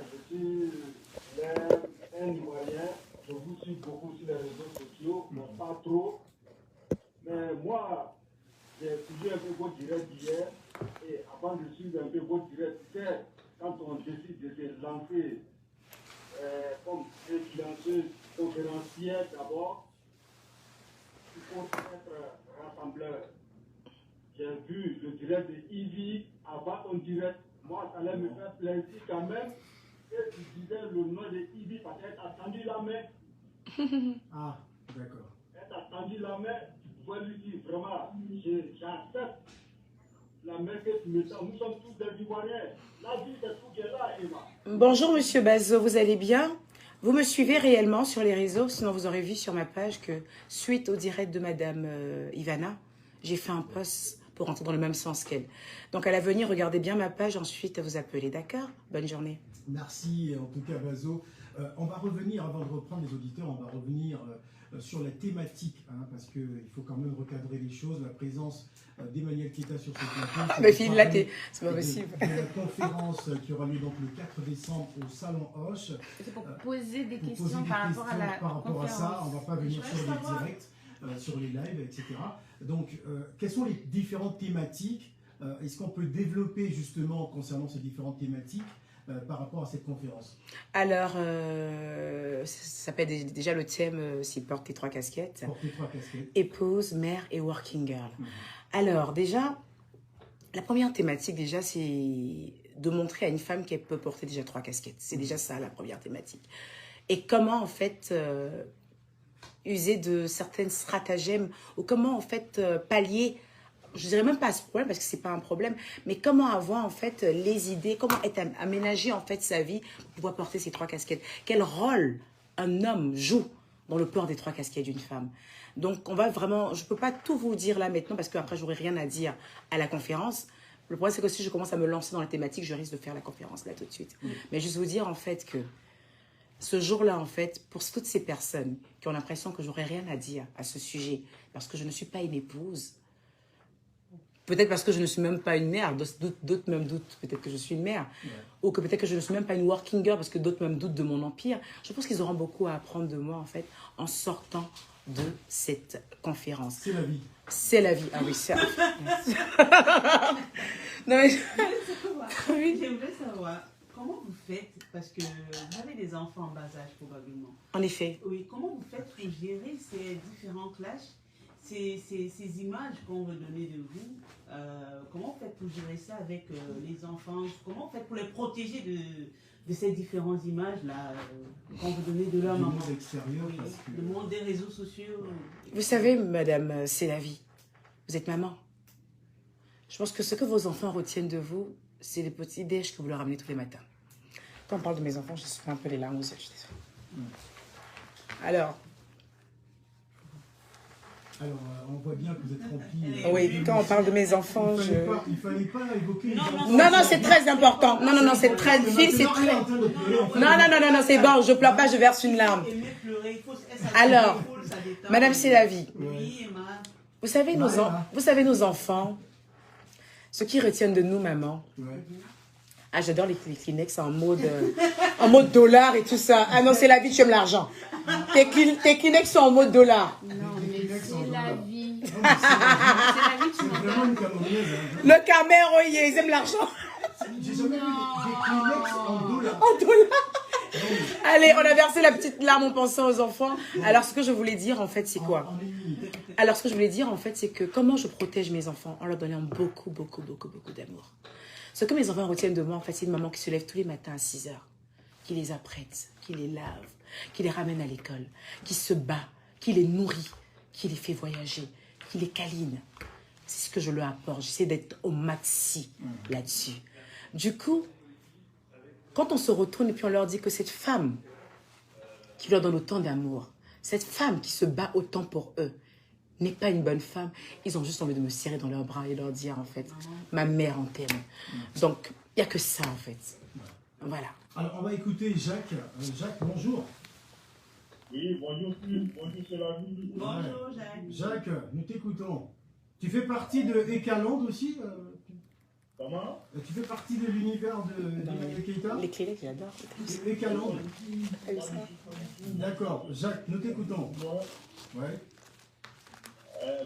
je suis un Ivoirien, je vous suis beaucoup sur les réseaux sociaux, mais pas trop. Mais moi, j'ai suivi un peu votre direct d'hier, et avant de suivre un peu votre direct, quand on décide de se lancer comme influenceuse conférencière d'abord, il faut être rassembleur. J'ai vu le direct de Ivy avant ton direct. Moi, ça allait me faire plaisir quand même. Et tu disais le nom de Ivy parce qu'elle t'a tendu la main. Ah, d'accord. Elle t'a tendu la main. Tu pouvais lui dire vraiment, j'accepte la main que tu me tends. Nous sommes tous des Ivoiriens. La vie, c'est tout qui est là, Emma. Bonjour, monsieur Bazo, vous allez bien? Vous me suivez réellement sur les réseaux? Sinon, vous aurez vu sur ma page que suite au direct de madame Ivana, j'ai fait un post pour rentrer dans le même sens qu'elle. Donc, à l'avenir, regardez bien ma page, ensuite vous appelez, d'accord? Bonne journée. Merci, en tout cas, Bazo. On va revenir, avant de reprendre les auditeurs, on va revenir sur la thématique, hein, parce qu'il faut quand même recadrer les choses. La présence d'Emmanuel Keta sur ce plateau. Mais file là, c'est pas possible. De la conférence qui aura lieu donc le 4 décembre au Salon Hoche. C'est pour poser des questions par rapport à la conférence. Ça, on ne va pas venir sur les directs, sur les lives, etc. Donc, quelles sont les différentes thématiques? Est-ce qu'on peut développer justement concernant ces différentes thématiques par rapport à cette conférence? Alors, ça s'appelle déjà le thème, s'il porte tes trois casquettes. Porter trois casquettes. Épouse, mère et working girl. Alors, déjà, la première thématique, déjà, c'est de montrer à une femme qu'elle peut porter déjà trois casquettes. C'est déjà ça, la première thématique. Et comment, en fait, user de certaines stratagèmes ou comment, en fait, pallier, je dirais même pas à ce problème parce que c'est pas un problème, mais comment avoir, en fait, les idées, comment aménager, en fait, sa vie pour pouvoir porter ces trois casquettes. Quel rôle un homme joue dans le port des trois casquettes d'une femme. Donc, on va vraiment... Je ne peux pas tout vous dire là maintenant parce qu'après, j'aurai rien à dire à la conférence. Le problème, c'est que si je commence à me lancer dans la thématique, je risque de faire la conférence là tout de suite. Mais juste vous dire, en fait, que ce jour-là, en fait, pour toutes ces personnes qui ont l'impression que j'aurai rien à dire à ce sujet, parce que je ne suis pas une épouse, peut-être parce que je ne suis même pas une mère, d'autres même doutent peut-être que je suis une mère, ou que peut-être que je ne suis même pas une working girl parce que d'autres même doutent de mon empire. Je pense qu'ils auront beaucoup à apprendre de moi, en fait, en sortant de cette conférence. C'est la vie. C'est la vie. Ah oui, c'est la vie. Non, mais... Oui, j'aimerais savoir comment vous faites, parce que vous avez des enfants en bas âge probablement. En effet. Oui, comment vous faites pour gérer ces différents clashs, ces images qu'on veut donner de vous, comment vous faites pour gérer ça avec les enfants? Comment vous faites pour les protéger de ces différentes images-là qu'on veut donner de leur maman? Le monde extérieur, Oui, parce que... le monde des réseaux sociaux. Vous savez, madame, c'est la vie. Vous êtes maman. Je pense que ce que vos enfants retiennent de vous, c'est les petits déj que vous leur ramenez tous les matins. Quand on parle de mes enfants, je suis un peu les larmes aux yeux, je suis désolée. Alors, on voit bien que vous êtes rempli. oui, quand on parle de mes enfants, Il ne fallait pas évoquer les enfants. Non, non, c'est très important. Non, non, non, c'est très... c'est très... Non, c'est bon, je pleure pas, je verse une larme. Alors, madame, c'est la vie. Vous savez, nos enfants, ce qu'ils retiennent de nous, maman. Ah, j'adore les Kleenex en mode dollar et tout ça. Ah non, c'est la vie, tu aimes l'argent. Tes Kleenex sont en mode dollar. Non, mais c'est la vie. C'est la vie, tu m'as une Camerounaise. Le Cameroun, oui, ils aiment l'argent. J'ai jamais vu des Kleenex en dollars. En dollars. Allez, on a versé la petite larme en pensant aux enfants. Alors, ce que je voulais dire, en fait, c'est quoi? Alors, ce que je voulais dire, en fait, c'est que comment je protège mes enfants en leur donnant beaucoup, beaucoup, beaucoup, beaucoup d'amour. Ce que mes enfants retiennent de moi, en fait, c'est une maman qui se lève tous les matins à 6 heures, qui les apprête, qui les lave, qui les ramène à l'école, qui se bat, qui les nourrit, qui les fait voyager, qui les câline. C'est ce que je leur apporte. J'essaie d'être au maxi là-dessus. Du coup, quand on se retourne et puis on leur dit que cette femme qui leur donne autant d'amour, cette femme qui se bat autant pour eux, n'est pas une bonne femme, ils ont juste envie de me serrer dans leurs bras et leur dire, en fait, ma mère en t'aime. Donc, il n'y a que ça, en fait. Voilà. Alors, on va écouter Jacques. Jacques, bonjour. Oui, bonjour, c'est la vie. Bonjour, Jacques. Jacques, nous t'écoutons. Tu fais partie de Ekaland aussi Comment? Tu fais partie de l'univers de Keita? Les clés, j'adore. Les calanques. T'as vu ça? D'accord. Jacques, nous t'écoutons. Bon, Ouais.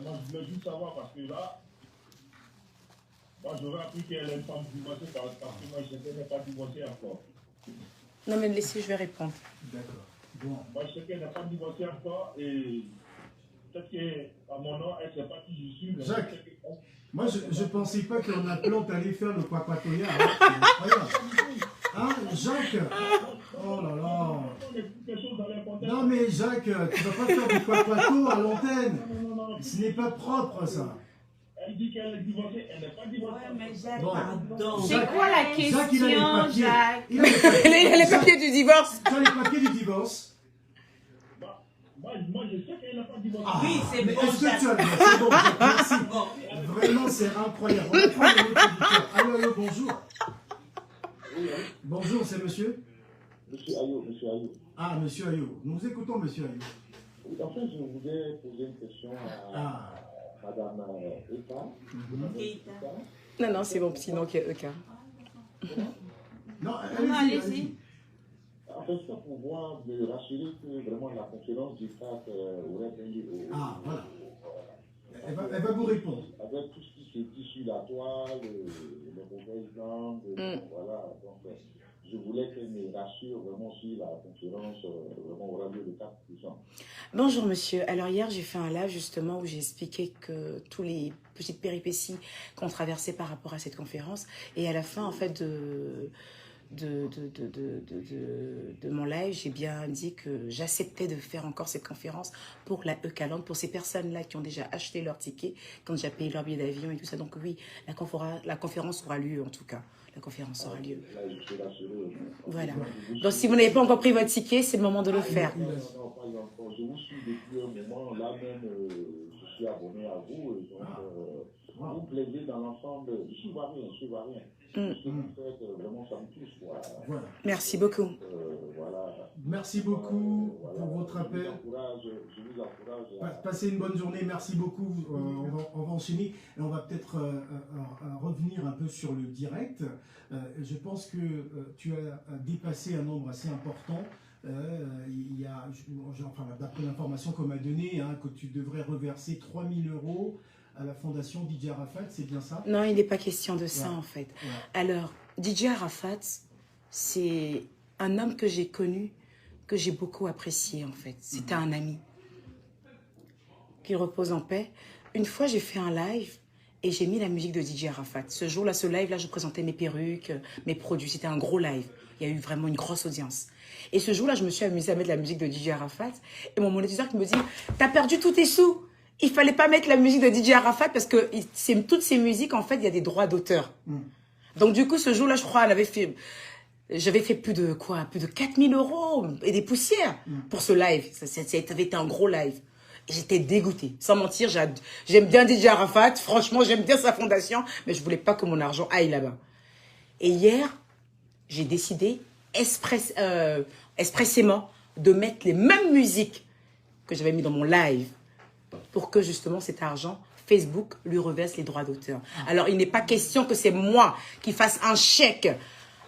moi, je voulais juste savoir parce que là, moi, j'aurais appris qu'elle est une femme divorcée parce que moi, je n'étais pas divorcée encore. Non, mais laissez, je vais répondre. D'accord. Bon. Moi, je sais qu'elle n'est pas divorcée encore et peut-être qu'à mon nom, elle ne sait pas qui je suis. Mais Jacques. je sais que- Moi, je ne pensais pas qu'en appelant, tu allais faire le Kwakwakoya. Hein. C'est incroyable. Hein, Jacques? Oh là là. On est quelque chose dans les contextes. Non, mais Jacques, tu ne vas pas faire du Kwakwato à l'antenne. Non. Ce n'est pas propre, ça. Elle dit qu'elle est divorcée, elle n'est pas divorcée. Ouais, mais Jacques, Bon. pardon. C'est quoi la Jacques, il a les question, papiers. Jacques? Il a les papiers. Il a les papiers du divorce. Tu as les papiers du divorce. Moi, je sais qu'elle n'est pas divorcée. Ah, Oui, c'est mais bon, est-ce que Jacques. tu as le C'est bon, Jacques, merci. Bon. Vraiment, c'est incroyable. On va prendre le autre auditeur. Allô, allô, bonjour. Bonjour, c'est monsieur? Monsieur Ayo. Ah, monsieur Ayo. Nous vous écoutons, monsieur Ayo. Oui, en fait, je voulais poser une question à Madame Eka. Keita. Non, non, c'est mon petit nom qui est EK. Non, Non, allez-y. allez-y. En fait, c'est pour pouvoir me rassurer que vraiment la conférence du FAC aurait bien au... Ah, voilà. Elle va vous répondre. Avec tout ce qui se dit sur la toile, les mauvaises langues, voilà. Donc, je voulais qu'elle me rassure vraiment sur la conférence, vraiment aura lieu le 4%. Bonjour monsieur, alors hier j'ai fait un live justement où j'ai expliqué que tous les petites péripéties qu'on traversait par rapport à cette conférence et à la fin en fait de mon live, j'ai bien dit que j'acceptais de faire encore cette conférence pour la E-Calandre, pour ces personnes-là qui ont déjà acheté leur ticket, qui ont déjà payé leur billet d'avion et tout ça. Donc oui, la conférence aura lieu en tout cas. La conférence aura lieu. Là, je suis rassuré. Voilà. Donc si vous n'avez pas encore pris votre ticket, c'est le moment de le faire. Non, pas encore. Je vous suis depuis un moment. Là même, je suis abonné à vous. Et donc, vous plaisez dans l'ensemble. Je suis ivoirien. Ce que vous faites, vraiment, ça me touche. Voilà. Merci beaucoup. Voilà. Merci beaucoup pour votre appel. Je vous encourage. Passez une bonne journée, merci beaucoup. On va enchaîner et on va peut-être revenir un peu sur le direct. Je pense que tu as dépassé un nombre assez important. Il y a, enfin, d'après l'information qu'on m'a donnée, hein, que tu devrais reverser 3 000 € à la fondation DJ Arafat, c'est bien ça? Non, il n'est pas question de ça en fait. Ouais. Alors, DJ Arafat, c'est un homme que j'ai connu, que j'ai beaucoup apprécié en fait. C'était un ami. Qu'il repose en paix. Une fois, j'ai fait un live et j'ai mis la musique de DJ Arafat. Ce jour-là, ce live-là, je présentais mes perruques, mes produits. C'était un gros live. Il y a eu vraiment une grosse audience. Et ce jour-là, je me suis amusée à mettre la musique de DJ Arafat. Et mon monétiseur qui me dit, t'as perdu tous tes sous. Il fallait pas mettre la musique de DJ Arafat parce que toutes ces musiques, en fait, il y a des droits d'auteur. Donc du coup, ce jour-là, je crois, j'avais fait plus de 4 000 € et des poussières pour ce live. Ça avait été un gros live. Et j'étais dégoûtée. Sans mentir, j'aime bien DJ Arafat. Franchement, j'aime bien sa fondation, mais je voulais pas que mon argent aille là-bas. Et hier, j'ai décidé expressément de mettre les mêmes musiques que j'avais mis dans mon live pour que justement cet argent, Facebook lui reverse les droits d'auteur. Alors, il n'est pas question que c'est moi qui fasse un chèque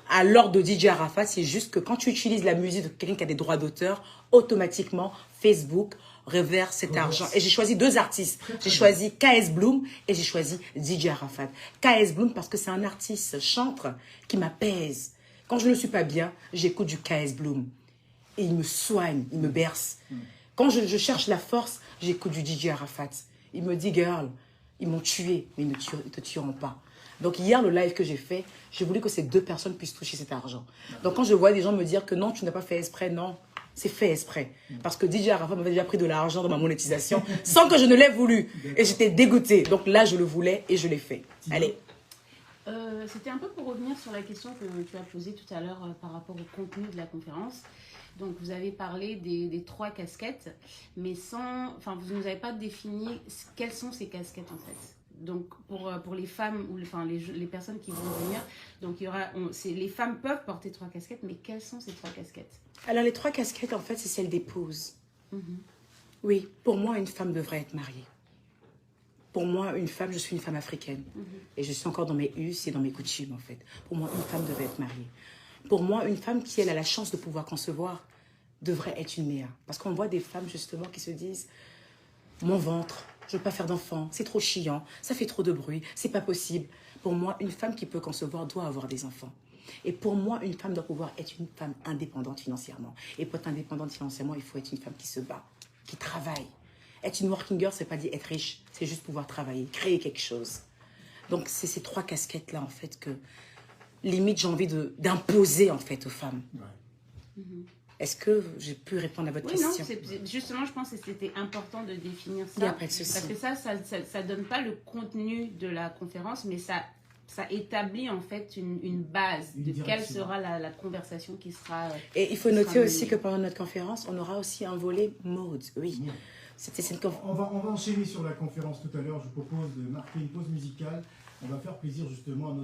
à l'ordre de DJ Arafat. C'est juste que quand tu utilises la musique de quelqu'un qui a des droits d'auteur, automatiquement, Facebook reverse cet argent. Et j'ai choisi 2 artistes. J'ai choisi KS Bloom et j'ai choisi DJ Arafat. KS Bloom parce que c'est un artiste chantre qui m'apaise. Quand je ne suis pas bien, j'écoute du KS Bloom. Et il me soigne, il me berce. Quand je cherche la force, j'écoute du DJ Arafat. Il me dit, girl, ils m'ont tué, mais ils ne te tueront pas. Donc hier, le live que j'ai fait, j'ai voulu que ces 2 personnes puissent toucher cet argent. Donc quand je vois des gens me dire que non, tu n'as pas fait exprès, non, c'est fait exprès. Parce que DJ Arafat m'avait déjà pris de l'argent dans ma monétisation sans que je ne l'ai voulu. Et j'étais dégoûtée. Donc là, je le voulais et je l'ai fait. Allez. C'était un peu pour revenir sur la question que tu as posée tout à l'heure par rapport au contenu de la conférence. Donc, vous avez parlé des 3 casquettes, mais enfin, vous ne nous avez pas défini quelles sont ces casquettes en fait. Donc, pour les femmes ou les personnes qui vont venir, donc les femmes peuvent porter 3 casquettes, mais quelles sont ces 3 casquettes? Alors, les 3 casquettes, en fait, c'est celle d'épouse. Oui, pour moi, une femme devrait être mariée. Pour moi, une femme, je suis une femme africaine. Et je suis encore dans mes us et dans mes coutumes, en fait. Pour moi, une femme devait être mariée. Pour moi, une femme qui, elle, a la chance de pouvoir concevoir, devrait être une méa. Parce qu'on voit des femmes, justement, qui se disent « Mon ventre, je ne veux pas faire d'enfant, c'est trop chiant, ça fait trop de bruit, c'est pas possible. » Pour moi, une femme qui peut concevoir doit avoir des enfants. Et pour moi, une femme doit pouvoir être une femme indépendante financièrement. Et pour être indépendante financièrement, il faut être une femme qui se bat, qui travaille. Être une working girl, c'est pas dire être riche, c'est juste pouvoir travailler, créer quelque chose. Donc, c'est ces 3 casquettes-là, en fait, que limite, j'ai envie d'imposer, en fait, aux femmes. Ouais. Est-ce que j'ai pu répondre à votre question? Non, justement, je pense que c'était important de définir ça. Il n'y a pas de souci. Parce que ça donne pas le contenu de la conférence, mais ça établit, en fait, une base de quelle sera la conversation qui sera... Et il faut noter aussi que pendant notre conférence, on aura aussi un volet mode. Oui. Ouais. On va enchaîner sur la conférence tout à l'heure. Je vous propose de marquer une pause musicale. On va faire plaisir justement à notre